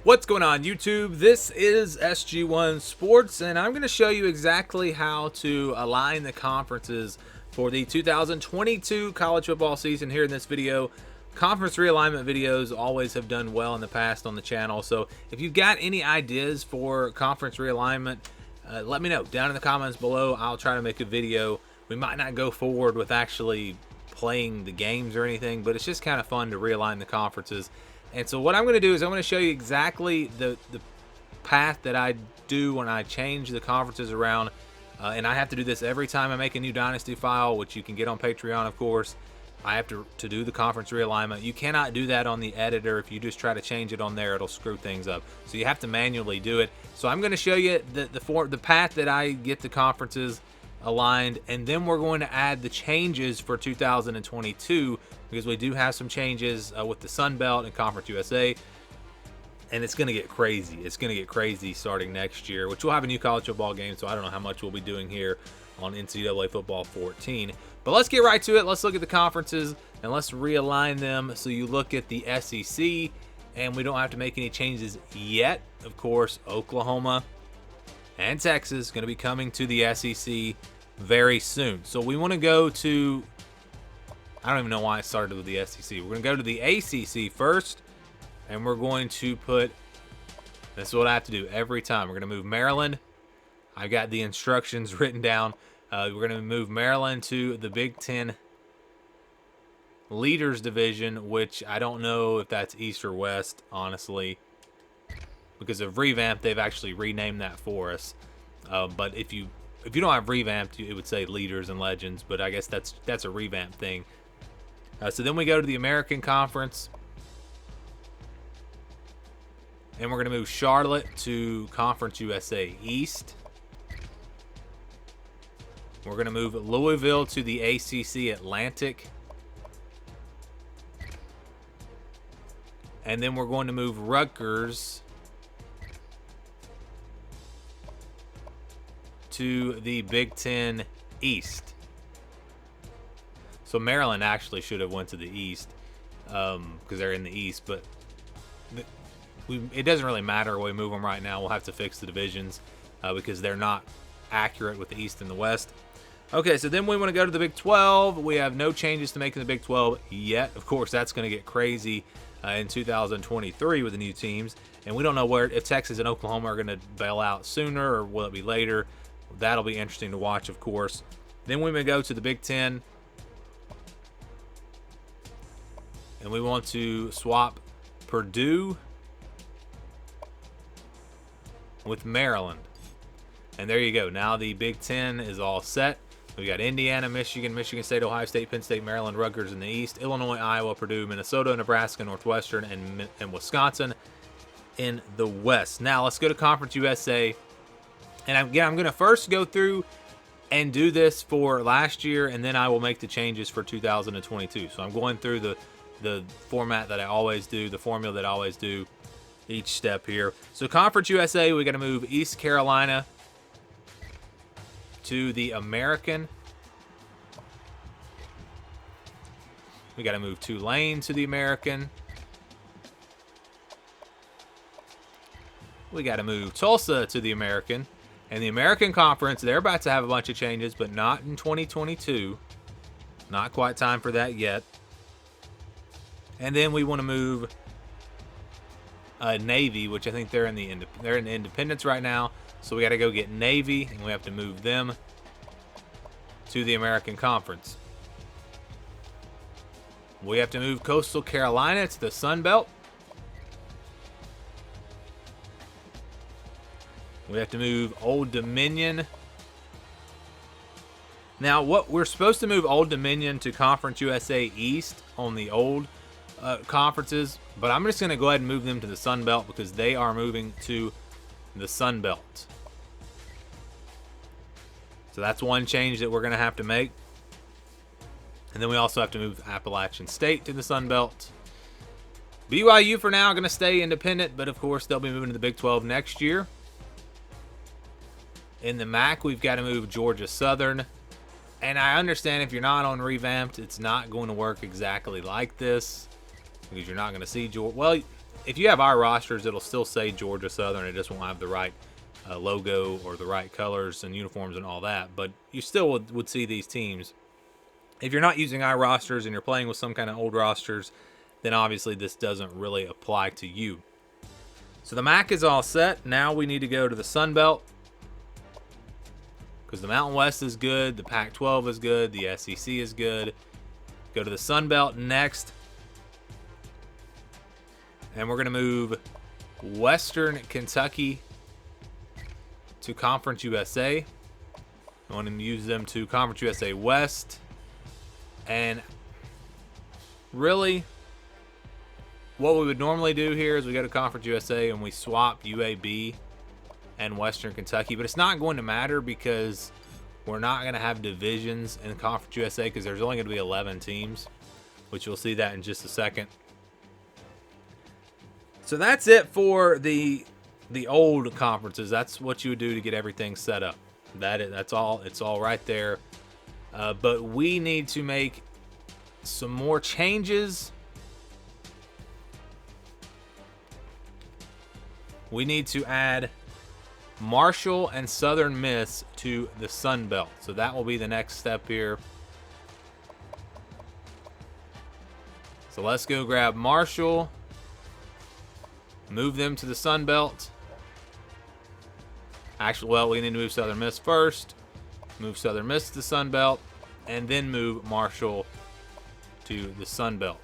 What's going on, YouTube? This is SG1 Sports, and I'm going to show you exactly how to align the conferences for the 2022 college football season here in this video. Conference realignment videos always have done well in the past on the channel, so if you've got any ideas for conference realignment, let me know down in the comments below. I'll try to make a video. We might not go forward with actually playing the games or anything, but it's just kind of fun to realign the conferences. And so what I'm going to do is I'm going to show you exactly the path that I do when I change the conferences around. And I have to do this every time I make a new Dynasty file, which you can get on Patreon, of course. I have to do the conference realignment. You cannot do that on the editor. If you just try to change it on there, it'll screw things up. So you have to manually do it. So I'm going to show you the path that I get the conferences aligned, and then we're going to add the changes for 2022 because we do have some changes with the Sun Belt and Conference USA, and it's going to get crazy. It's going to get crazy starting next year, which we'll have a new college football game, so I don't know how much we'll be doing here on NCAA Football 14. But let's get right to it. Let's look at the conferences and let's realign them. So you look at the SEC, and we don't have to make any changes yet. Of course, Oklahoma and Texas going to be coming to the SEC very soon. So we want to go to, I don't even know why I started with the SEC. We're going to go to the ACC first, and we're going to put, this is what I have to do every time. We're going to move Maryland. I've got the instructions written down. We're going to move Maryland to the Big Ten Leaders Division, which I don't know if that's East or West, honestly. Because of Revamped, they've actually renamed that for us. But if you don't have Revamped, it would say Leaders and Legends. But I guess that's a Revamped thing. So then we go to the American Conference, and we're going to move Charlotte to Conference USA East. We're going to move Louisville to the ACC Atlantic. And then we're going to move Rutgers to the Big Ten East. So Maryland actually should have went to the East because they're in the East, but it doesn't really matter where we move them right now. We'll have to fix the divisions because they're not accurate with the East and the West. Okay, so then we want to go to the Big 12. We have no changes to make in the Big 12 yet. Of course, that's going to get crazy in 2023 with the new teams, and we don't know if Texas and Oklahoma are going to bail out sooner or will it be later. That'll be interesting to watch, of course. Then we're going to go to the Big 10, and we want to swap Purdue with Maryland. And there you go. Now the Big 10 is all set. We got Indiana, Michigan, Michigan State, Ohio State, Penn State, Maryland, Rutgers in the East, Illinois, Iowa, Purdue, Minnesota, Nebraska, Northwestern, and Wisconsin in the West. Now let's go to Conference USA. And again, I'm going to first go through and do this for last year, and then I will make the changes for 2022. So I'm going through the format that I always do, the formula that I always do each step here. So Conference USA, we got to move East Carolina to the American. We got to move Tulane to the American. We got to move Tulsa to the American. And the American Conference, they're about to have a bunch of changes, but not in 2022. Not quite time for that yet. And then we want to move Navy, which I think they're in the Independence right now. So we got to go get Navy, and we have to move them to the American Conference. We have to move Coastal Carolina to the Sun Belt. We have to move Old Dominion. Now, what we're supposed to move Old Dominion to Conference USA East on the old conferences, but I'm just going to go ahead and move them to the Sun Belt because they are moving to the Sun Belt. So that's one change that we're going to have to make. And then we also have to move Appalachian State to the Sun Belt. BYU for now going to stay independent, but of course they'll be moving to the Big 12 next year. In the MAC, we've got to move Georgia Southern. And I understand if you're not on Revamped, it's not going to work exactly like this because you're not going to see Georgia. Well, if you have our rosters, it'll still say Georgia Southern. It just won't have the right logo or the right colors and uniforms and all that. But you still would see these teams. If you're not using our rosters and you're playing with some kind of old rosters, then obviously this doesn't really apply to you. So the MAC is all set. Now we need to go to the Sun Belt, because the Mountain West is good, the Pac-12 is good, the SEC is good. Go to the Sun Belt next. And we're going to move Western Kentucky to Conference USA. I want to use them to Conference USA West. And really, what we would normally do here is we go to Conference USA and we swap UAB and Western Kentucky. But it's not going to matter because we're not going to have divisions in Conference USA because there's only going to be 11 teams, which you'll see that in just a second. So that's it for the old conferences. That's what you would do to get everything set up. That's all. It's all right there. But we need to make some more changes. We need to add Marshall and Southern Miss to the Sun Belt. So that will be the next step here. So let's go grab Marshall, move them to the Sun Belt. Actually, well, we need to move Southern Miss first, move Southern Miss to the Sun Belt, and then move Marshall to the Sun Belt.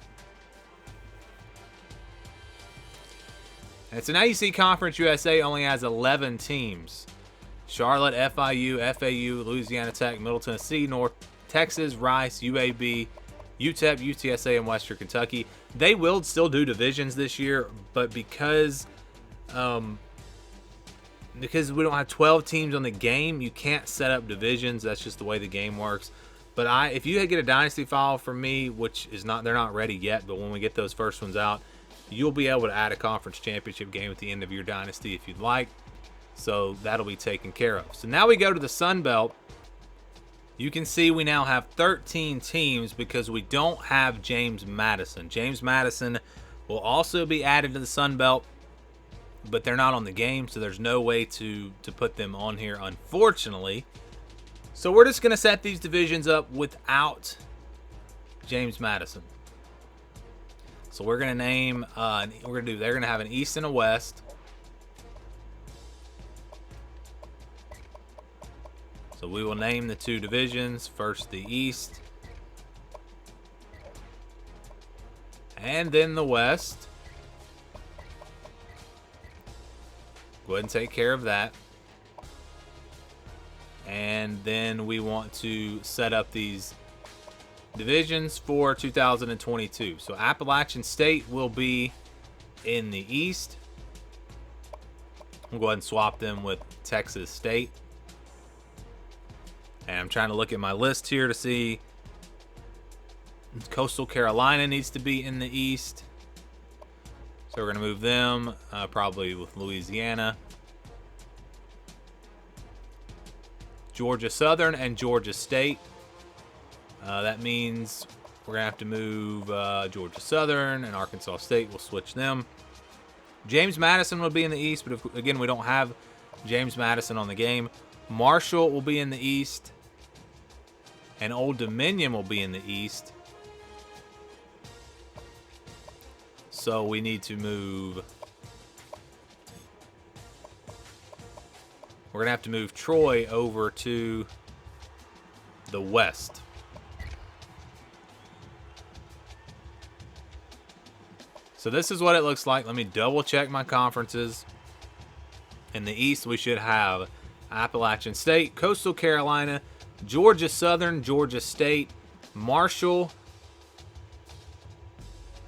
And so now you see Conference USA only has 11 teams. Charlotte, FIU, FAU, Louisiana Tech, Middle Tennessee, North Texas, Rice, UAB, UTEP, UTSA, and Western Kentucky. They will still do divisions this year, but because we don't have 12 teams on the game, you can't set up divisions. That's just the way the game works. But if you get a dynasty file from me, which is not, they're not ready yet, but when we get those first ones out, you'll be able to add a conference championship game at the end of your dynasty if you'd like. So that'll be taken care of. So now we go to the Sun Belt. You can see we now have 13 teams because we don't have James Madison. James Madison will also be added to the Sun Belt, but they're not on the game, so there's no way to put them on here, unfortunately. So we're just going to set these divisions up without James Madison. So we're going to name, they're going to have an East and a West. So we will name the two divisions. First the East, and then the West. Go ahead and take care of that. And then we want to set up these divisions for 2022. So Appalachian State will be in the East. We'll go ahead and swap them with Texas State. And I'm trying to look at my list here to see. Coastal Carolina needs to be in the East. So we're going to move them probably with Louisiana. Georgia Southern and Georgia State. That means we're going to have to move Georgia Southern and Arkansas State. We'll switch them. James Madison will be in the East, but again, we don't have James Madison on the game. Marshall will be in the East, and Old Dominion will be in the East. So we need to move. We're going to have to move Troy over to the West. So this is what it looks like. Let me double check my conferences. In the East, we should have Appalachian State, Coastal Carolina, Georgia Southern, Georgia State, Marshall.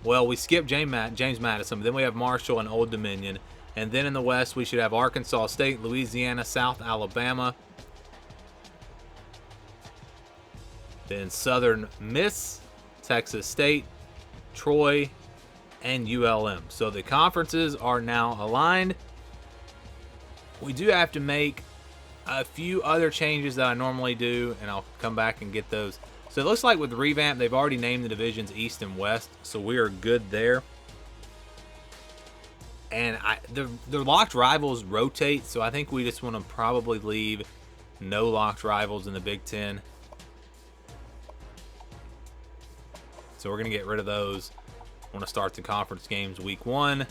Well, we skipped James Madison, but then we have Marshall and Old Dominion. And then in the West, we should have Arkansas State, Louisiana, South Alabama. Then Southern Miss, Texas State, Troy, and ULM. So the conferences are now aligned. We do have to make a few other changes that I normally do, and I'll come back and get those. So it looks like with Revamp, they've already named the divisions East and West, so we are good there. And the locked rivals rotate, so I think we just want to probably leave no locked rivals in the Big Ten. So we're going to get rid of those. I want to start the conference games week 1.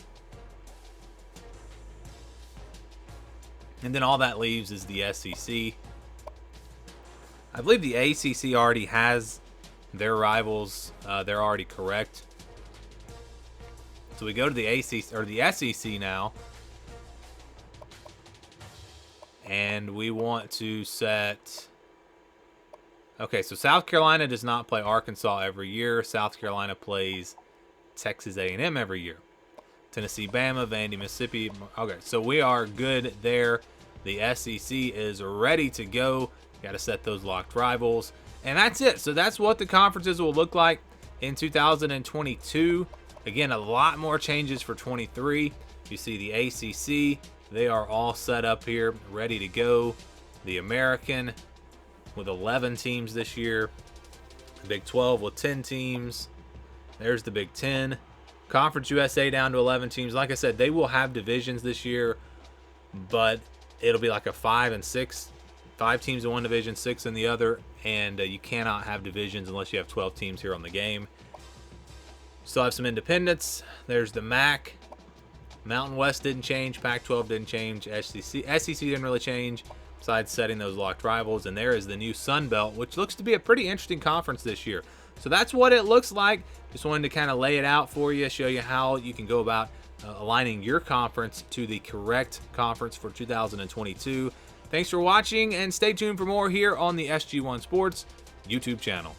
And then all that leaves is the SEC. I believe the ACC already has their rivals. They're already correct. So we go to the ACC or the SEC now. And we want to set... Okay, so South Carolina does not play Arkansas every year. South Carolina plays Texas A&M every year. Tennessee, Bama, Vandy, Mississippi. Okay, so we are good there. The SEC is ready to go. Got to set those locked rivals. And that's it. So that's what the conferences will look like in 2022. Again, a lot more changes for 23. You see the ACC. They are all set up here, ready to go. The American with 11 teams this year. The Big 12 with 10 teams. There's the Big 10. Conference USA down to 11 teams. Like I said, they will have divisions this year, but it'll be like a 5 and 6. 5 teams in one division, 6 in the other, and you cannot have divisions unless you have 12 teams here on the game. Still have some independents. There's the MAC. Mountain West didn't change. Pac-12 didn't change. SEC didn't really change, besides setting those locked rivals. And there is the new Sun Belt, which looks to be a pretty interesting conference this year. So that's what it looks like. Just wanted to kind of lay it out for you, show you how you can go about aligning your conference to the correct conference for 2022. Thanks for watching, and stay tuned for more here on the SG1 Sports YouTube channel.